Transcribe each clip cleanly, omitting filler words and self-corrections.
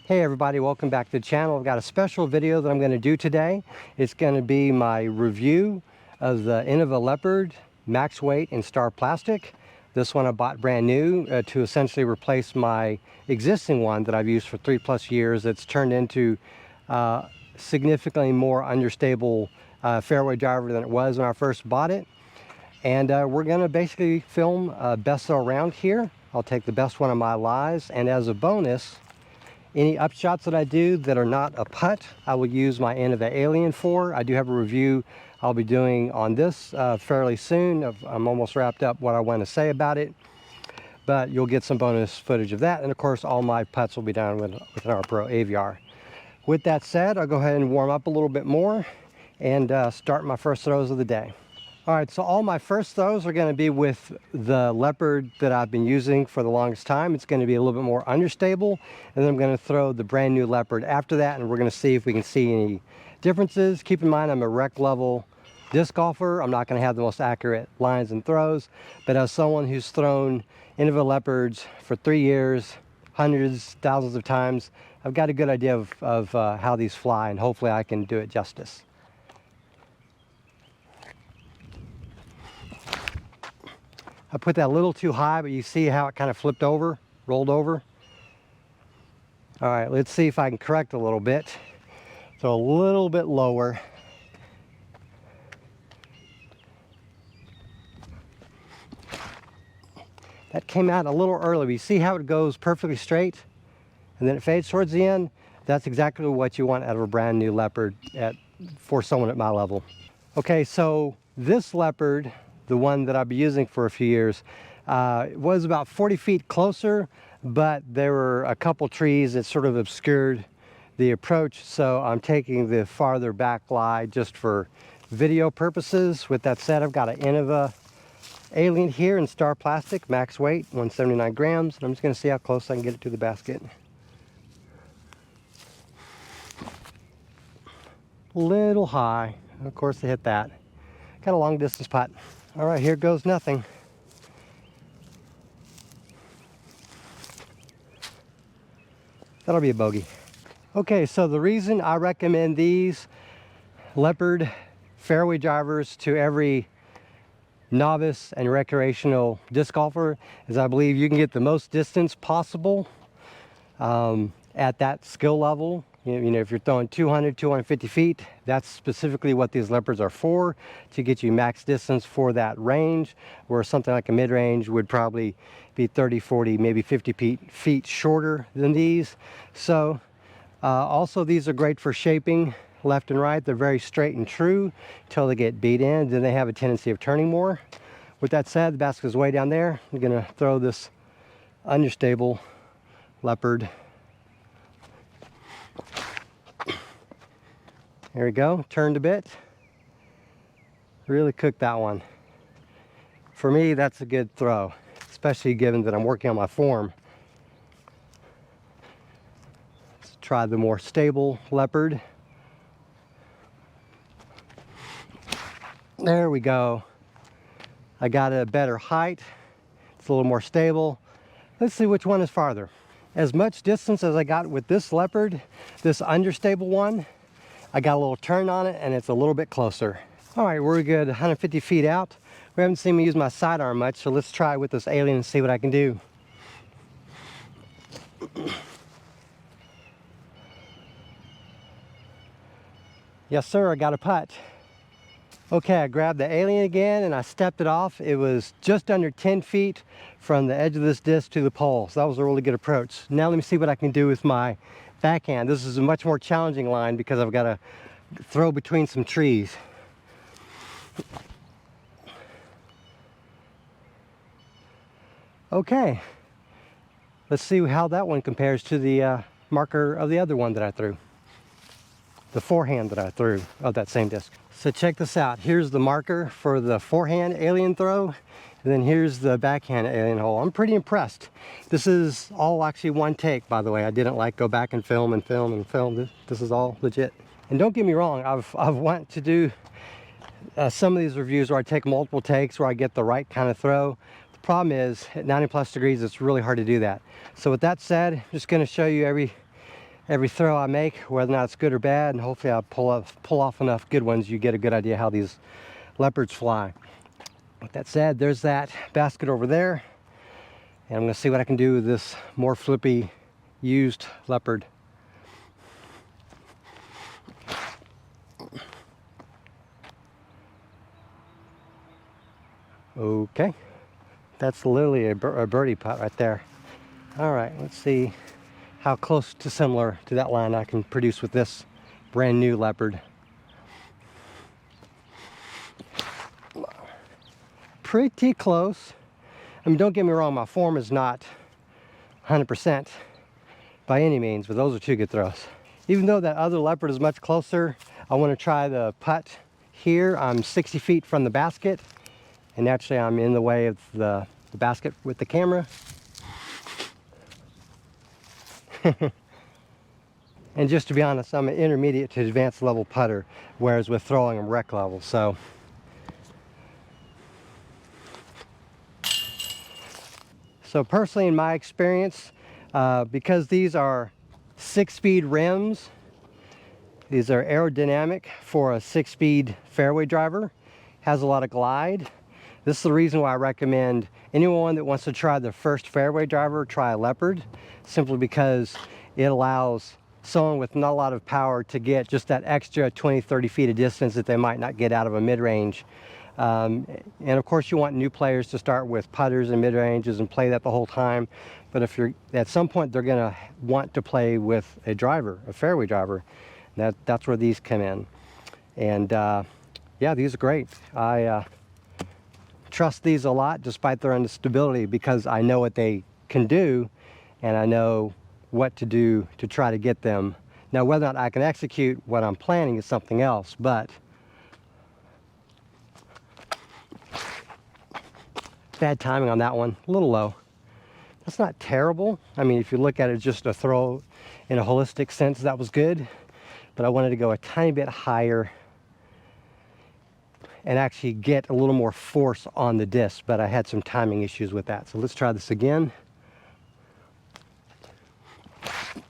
Hey everybody, welcome back to the channel. I've got a special video that I'm going to do today. It's going to be my review of the Innova Leopard max weight in star plastic. This one I bought brand new to essentially replace my existing one that I've used for 3+ years. It's turned into significantly more understable fairway driver than it was when I first bought it. And we're going to basically film best around here. I'll take the best one of my lives, and as a bonus, any upshots that I do that are not a putt, I will use my Innova Alien for. I do have a review I'll be doing on this fairly soon. I'm almost wrapped up what I want to say about it, but you'll get some bonus footage of that. And of course, all my putts will be done with our Pro AVR. With that said, I'll go ahead and warm up a little bit more and start my first throws of the day. All right, so all my first throws are going to be with the Leopard that I've been using for the longest time. It's going to be a little bit more understable, and then I'm going to throw the brand new Leopard after that, and we're going to see if we can see any differences. Keep in mind, I'm a rec level disc golfer. I'm not going to have the most accurate lines and throws, but as someone who's thrown Innova Leopards for 3 years, hundreds, thousands of times, I've got a good idea of how these fly, and hopefully I can do it justice. I put that a little too high, but you see how it kind of flipped over, rolled over. All right, let's see if I can correct a little bit. So a little bit lower. That came out a little early, but you see how it goes perfectly straight and then it fades towards the end? That's exactly what you want out of a brand new Leopard for someone at my level. Okay, so this Leopard, the one that I'll be using for a few years, was about 40 feet closer, but there were a couple trees that sort of obscured the approach, so I'm taking the farther back lie just for video purposes. With that said, I've got an Innova Alien here in star plastic, max weight, 179 grams, and I'm just going to see how close I can get it to the basket. Little high, of course I hit that. Got a long distance putt. All right, here goes nothing. That'll be a bogey. Okay, so the reason I recommend these Leopard fairway drivers to every novice and recreational disc golfer is I believe you can get the most distance possible at that skill level. You know, if you're throwing 200, 250 feet, that's specifically what these Leopards are for, to get you max distance for that range, where something like a mid-range would probably be 30, 40, maybe 50 feet shorter than these. So also these are great for shaping left and right. They're very straight and true until they get beat in. Then they have a tendency of turning more. With that said, the basket is way down there. I'm going to throw this understable Leopard. There we go, turned a bit. Really cooked that one. For me, that's a good throw, especially given that I'm working on my form. Let's try the more stable Leopard. There we go. I got a better height. It's a little more stable. Let's see which one is farther. As much distance as I got with this Leopard, this understable one, I got a little turn on it and it's a little bit closer. All right, we're good 150 feet out. We haven't seen me use my sidearm much, so let's try with this Alien and see what I can do. Yes, sir, I got a putt. Okay, I grabbed the Alien again and I stepped it off. It was just under 10 feet from the edge of this disc to the pole, so that was a really good approach. Now let me see what I can do with my backhand. This is a much more challenging line because I've got to throw between some trees. Okay, let's see how that one compares to the marker of the other one that I threw. The forehand that I threw of that same disc. So check this out. Here's the marker for the forehand Alien throw, and then here's the backhand Alien hole. I'm pretty impressed. This is all actually one take, by the way. I didn't like go back and film and film and film. This is all legit. And don't get me wrong, I've wanted to do some of these reviews where I take multiple takes, where I get the right kind of throw. The problem is, at 90+ degrees, it's really hard to do that. So with that said, I'm just going to show you every every throw I make, whether or not it's good or bad, and hopefully I'll pull off enough good ones you get a good idea how these leopards fly. With that said, there's that basket over there, and I'm going to see what I can do with this more flippy used leopard. Okay, that's literally a birdie putt right there. All right, let's see how close to similar to that line I can produce with this brand new leopard. Pretty close. I mean, don't get me wrong, my form is not 100% by any means, but those are two good throws. Even though that other leopard is much closer, I want to try the putt here. I'm 60 feet from the basket, and naturally I'm in the way of the basket with the camera. And just to be honest, I'm an intermediate to advanced level putter, whereas with throwing I'm rec level. So personally, in my experience, because these are 6-speed rims, these are aerodynamic for a 6-speed fairway driver, has a lot of glide. This is the reason why I recommend anyone that wants to try their first fairway driver, try a Leopard, simply because it allows someone with not a lot of power to get just that extra 20-30 feet of distance that they might not get out of a mid-range. And of course you want new players to start with putters and mid-ranges and play that the whole time. But if you're at some point, they're going to want to play with a driver, a fairway driver. That's where these come in. And yeah, these are great. I trust these a lot despite their instability, because I know what they can do and I know what to do to try to get them. Now, whether or not I can execute what I'm planning is something else, but bad timing on that one, a little low. That's not terrible. I mean, if you look at it just a throw in a holistic sense, that was good, but I wanted to go a tiny bit higher and actually get a little more force on the disc, but I had some timing issues with that. So let's try this again.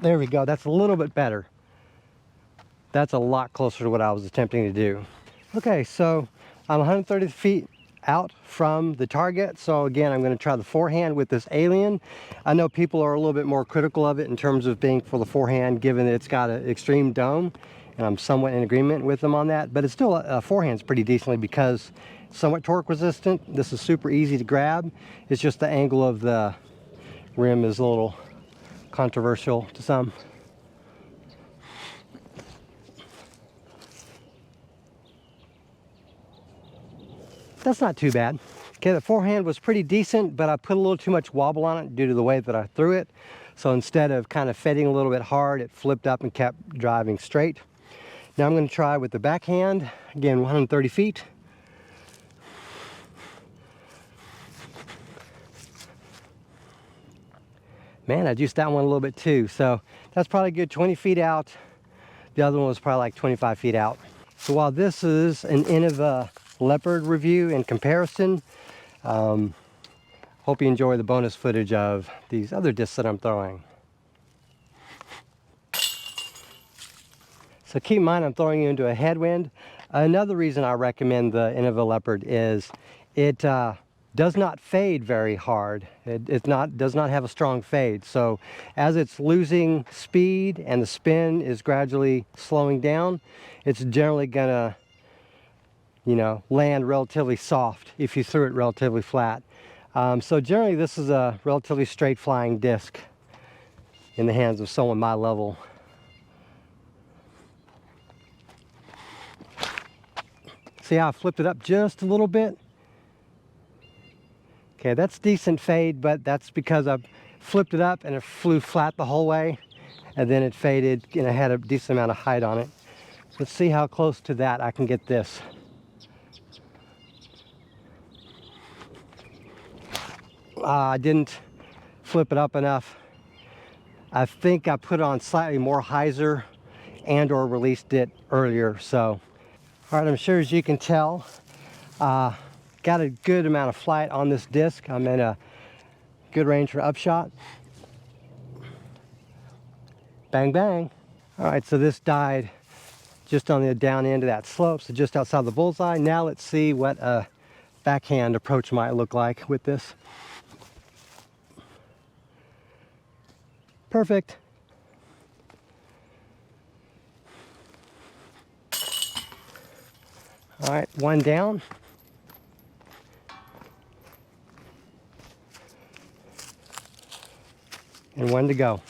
There we go, that's a little bit better. That's a lot closer to what I was attempting to do. Okay, so I'm 130 feet out from the target. So again, I'm going to try the forehand with this Alien. I know people are a little bit more critical of it in terms of being for the forehand, given that it's got an extreme dome, and I'm somewhat in agreement with them on that, but it's still forehand's pretty decently because it's somewhat torque resistant. This is super easy to grab. It's just the angle of the rim is a little controversial to some. That's not too bad. Okay, the forehand was pretty decent, but I put a little too much wobble on it due to the way that I threw it. So instead of kind of fading a little bit hard, it flipped up and kept driving straight. Now I'm going to try with the backhand, again 130 feet. Man, I juiced that one a little bit too, so that's probably a good 20 feet out. The other one was probably like 25 feet out. So while this is an Innova Leopard review in comparison, hope you enjoy the bonus footage of these other discs that I'm throwing. So keep in mind, I'm throwing you into a headwind. Another reason I recommend the Innova Leopard is it does not fade very hard. It does not have a strong fade. So as it's losing speed and the spin is gradually slowing down, it's generally gonna, land relatively soft if you threw it relatively flat. So generally this is a relatively straight flying disc in the hands of someone my level. See how I flipped it up just a little bit? Okay, that's decent fade, but that's because I flipped it up and it flew flat the whole way, and then it faded and it had a decent amount of height on it. Let's see how close to that I can get this. I didn't flip it up enough. I think I put on slightly more hyzer and or released it earlier. So, all right, I'm sure as you can tell, got a good amount of flight on this disc. I'm in a good range for upshot. Bang, bang. All right, so this died just on the down end of that slope, so just outside the bullseye. Now let's see what a backhand approach might look like with this. Perfect. All right, one down. And one to go.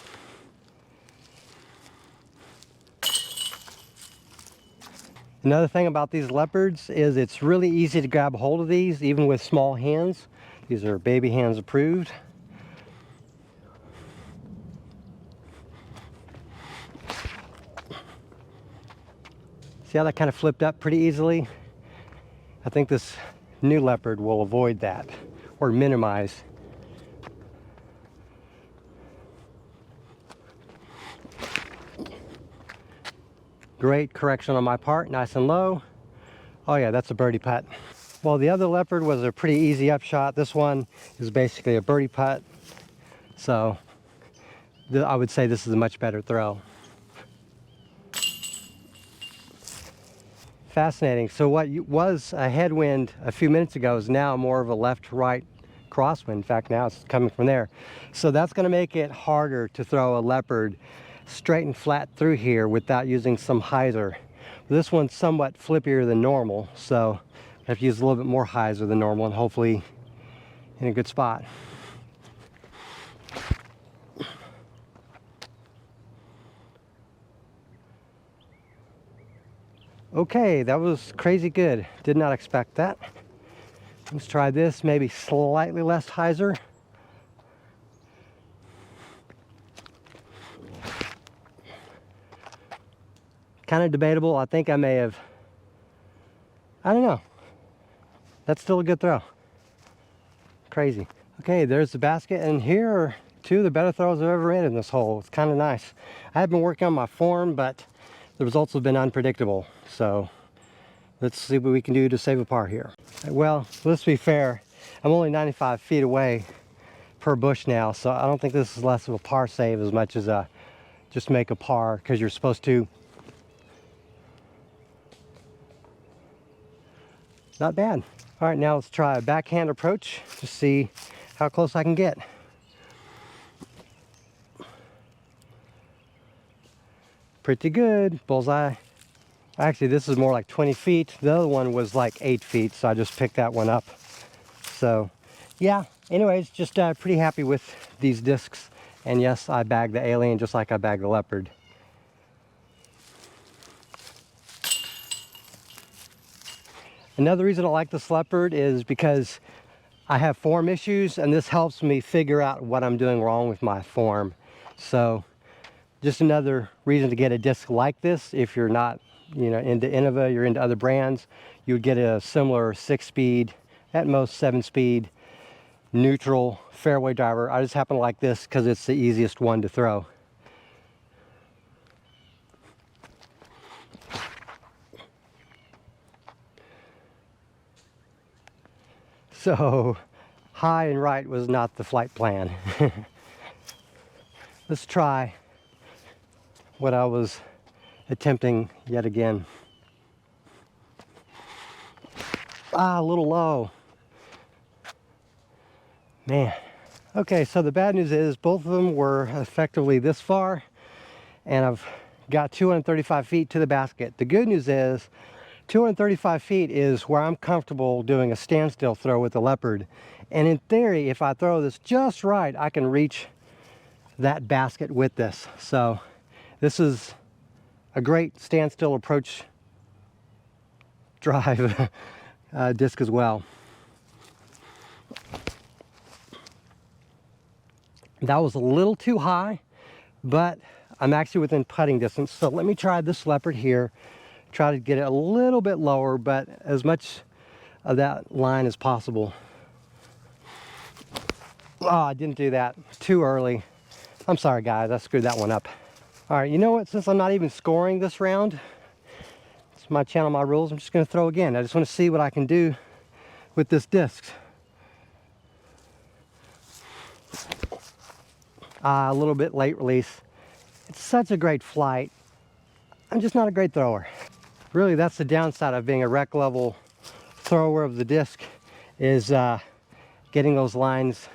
Another thing about these Leopards is it's really easy to grab a hold of these, even with small hands. These are baby hands approved. See how that kind of flipped up pretty easily? I think this new Leopard will avoid that, or minimize. Great correction on my part, nice and low. Oh yeah, that's a birdie putt. Well, the other Leopard was a pretty easy upshot. This one is basically a birdie putt. So I would say this is a much better throw. Fascinating. So what was a headwind a few minutes ago is now more of a left-right crosswind. In fact, now it's coming from there. So that's going to make it harder to throw a Leopard straight and flat through here without using some hyzer. This one's somewhat flippier than normal, so I have to use a little bit more hyzer than normal and hopefully in a good spot. Okay, that was crazy good. Did not expect that. Let's try this, maybe slightly less hyzer. Kind of debatable. I think I may have, I don't know. That's still a good throw. Crazy. Okay, there's the basket, and here are two of the better throws I've ever made in this hole. It's kind of nice. I have been working on my form, but the results have been unpredictable. So let's see what we can do to save a par here. Well, let's be fair. I'm only 95 feet away per bush now, so I don't think this is less of a par save as much as a just make a par, because you're supposed to. Not bad. All right, now let's try a backhand approach to see how close I can get. Pretty good. Bullseye. Actually, this is more like 20 feet. The other one was like 8 feet, so I just picked that one up. So, yeah. Anyways, just pretty happy with these discs. And yes, I bagged the Alien just like I bagged the Leopard. Another reason I like this Leopard is because I have form issues, and this helps me figure out what I'm doing wrong with my form. So just another reason to get a disc like this. If you're not, into Innova, you're into other brands, you would get a similar 6-speed, at most 7-speed, neutral fairway driver. I just happen to like this because it's the easiest one to throw. So high and right was not the flight plan. Let's try what I was attempting yet again. A little low. Man. Okay, so the bad news is both of them were effectively this far, and I've got 235 feet to the basket. The good news is 235 feet is where I'm comfortable doing a standstill throw with the Leopard. And in theory, if I throw this just right, I can reach that basket with this. So this is a great standstill approach drive disc as well. That was a little too high, but I'm actually within putting distance. So let me try this Leopard here. Try to get it a little bit lower, but as much of that line as possible. Oh, I didn't do that. Too early. I'm sorry, guys. I screwed that one up. All right, you know what? Since I'm not even scoring this round, it's my channel, my rules, I'm just going to throw again. I just want to see what I can do with this disc. A little bit late release. It's such a great flight. I'm just not a great thrower. Really, that's the downside of being a rec level thrower of the disc, is getting those lines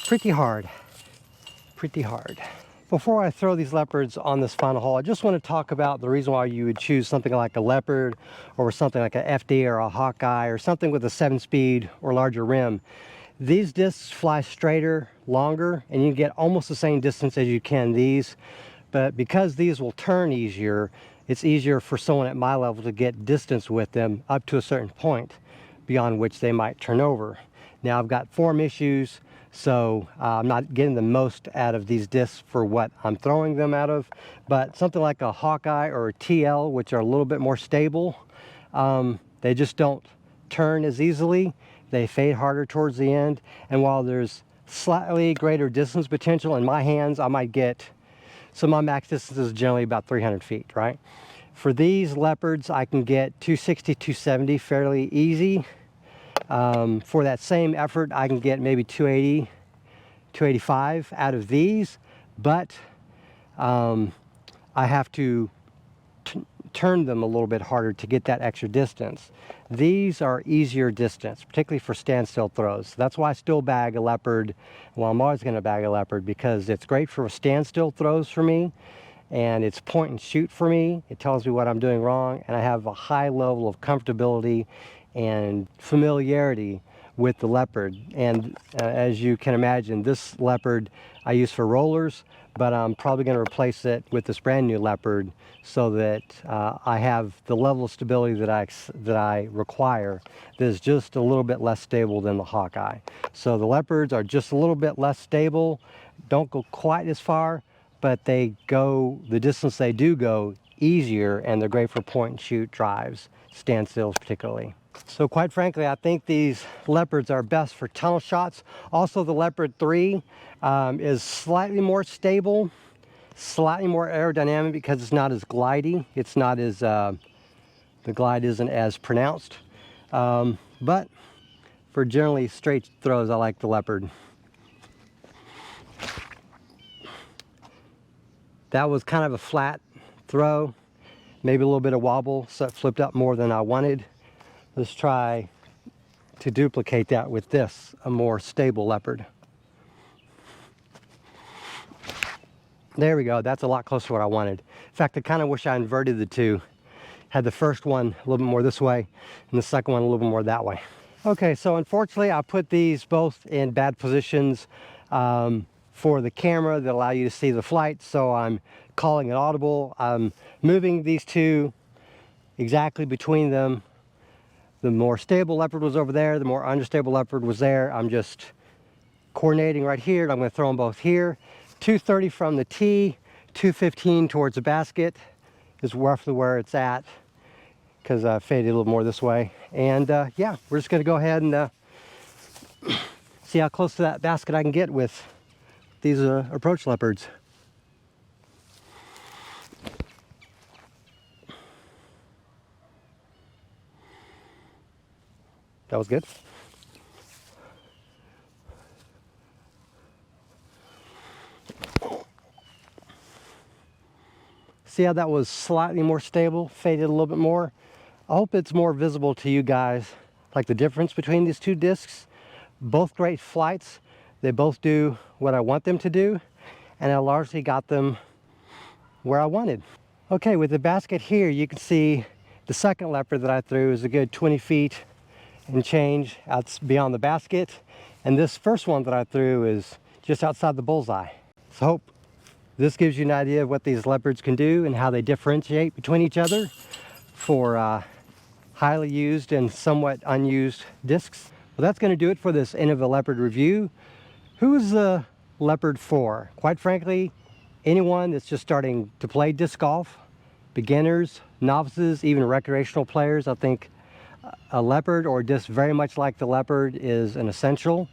pretty hard. Before I throw these Leopards on this final hole, I just want to talk about the reason why you would choose something like a Leopard or something like a FD or a Hawkeye or something with a 7-speed or larger rim. These discs fly straighter, longer, and you can get almost the same distance as you can these. But because these will turn easier, it's easier for someone at my level to get distance with them up to a certain point, beyond which they might turn over. Now I've got form issues, so I'm not getting the most out of these discs for what I'm throwing them out of. But something like a Hawkeye or a TL, which are a little bit more stable, they just don't turn as easily. They fade harder towards the end. And while there's slightly greater distance potential in my hands, I might get, so my max distance is generally about 300 feet, right? For these Leopards, I can get 260, 270 fairly easy. For that same effort, I can get maybe 280, 285 out of these, but I have to turn them a little bit harder to get that extra distance. These are easier distance, particularly for standstill throws. That's why I still bag a Leopard. Well, I'm always going to bag a Leopard because it's great for standstill throws for me, and it's point and shoot for me. It tells me what I'm doing wrong, and I have a high level of comfortability and familiarity with the Leopard. And as you can imagine, this Leopard I use for rollers, but I'm probably going to replace it with this brand new Leopard so that I have the level of stability that I require that is just a little bit less stable than the Hawkeye. So the Leopards are just a little bit less stable, don't go quite as far, but they go the distance they do go easier, and they're great for point and shoot drives, standstills particularly. So quite frankly, I think these Leopards are best for tunnel shots. Also, the Leopard 3 is slightly more stable, slightly more aerodynamic because it's not as glidey. It's not as, the glide isn't as pronounced. But for generally straight throws, I like the Leopard. That was kind of a flat throw, maybe a little bit of wobble, so it flipped up more than I wanted. Let's try to duplicate that with this, a more stable Leopard. There we go, that's a lot closer to what I wanted. In fact, I kind of wish I inverted the two. Had the first one a little bit more this way, and the second one a little bit more that way. Okay, so unfortunately I put these both in bad positions for the camera that allow you to see the flight, so I'm calling it audible. I'm moving these two exactly between them. The more stable Leopard was over there, the more unstable Leopard was there. I'm just coordinating right here. I'm going to throw them both here. 230 from the tee, 215 towards the basket is roughly where it's at, because I faded a little more this way. And yeah, we're just going to go ahead and see how close to that basket I can get with these approach Leopards. That was good. See how that was slightly more stable, faded a little bit more? I hope it's more visible to you guys, like the difference between these two discs. Both great flights. They both do what I want them to do, and I largely got them where I wanted. Okay, with the basket here, you can see the second Leopard that I threw is a good 20 feet and change out beyond the basket, and this first one that I threw is just outside the bullseye. So I hope this gives you an idea of what these Leopards can do and how they differentiate between each other for highly used and somewhat unused discs. Well, that's going to do it for this Innova Leopard review. Who is the Leopard for? Quite frankly, anyone that's just starting to play disc golf, beginners, novices, even recreational players. I think a Leopard, or disc very much like the Leopard, is an essential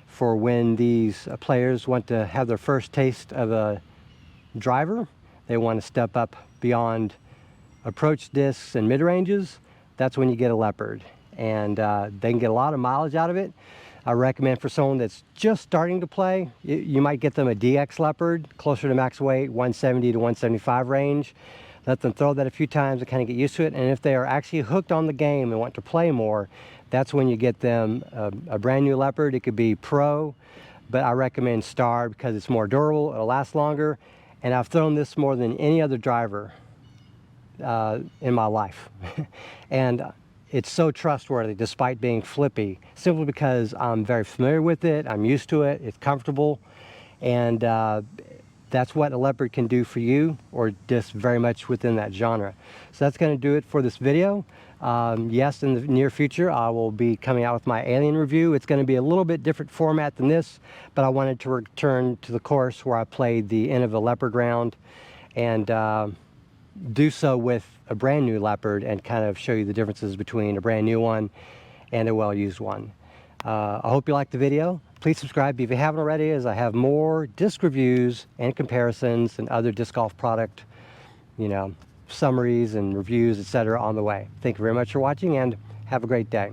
for when these players want to have their first taste of a driver. They want to step up beyond approach discs and mid-ranges. That's when you get a Leopard, and they can get a lot of mileage out of it. I recommend for someone that's just starting to play, you might get them a DX Leopard, closer to max weight, 170 to 175 range. Let them throw that a few times and kind of get used to it. And if they are actually hooked on the game and want to play more, that's when you get them a brand new Leopard. It could be Pro, but I recommend Star because it's more durable, it'll last longer. And I've thrown this more than any other driver in my life. And it's so trustworthy despite being flippy, simply because I'm very familiar with it, I'm used to it, it's comfortable, and that's what a Leopard can do for you, or just very much within that genre. So that's going to do it for this video. Yes, in the near future I will be coming out with my alien review. It's going to be a little bit different format than this, but I wanted to return to the course where I played the Innova Leopard round and do so with a brand new Leopard and kind of show you the differences between a brand new one and a well-used one. I hope you liked the video. Please subscribe if you haven't already, as I have more disc reviews and comparisons and other disc golf product, summaries and reviews, etc. on the way. Thank you very much for watching and have a great day.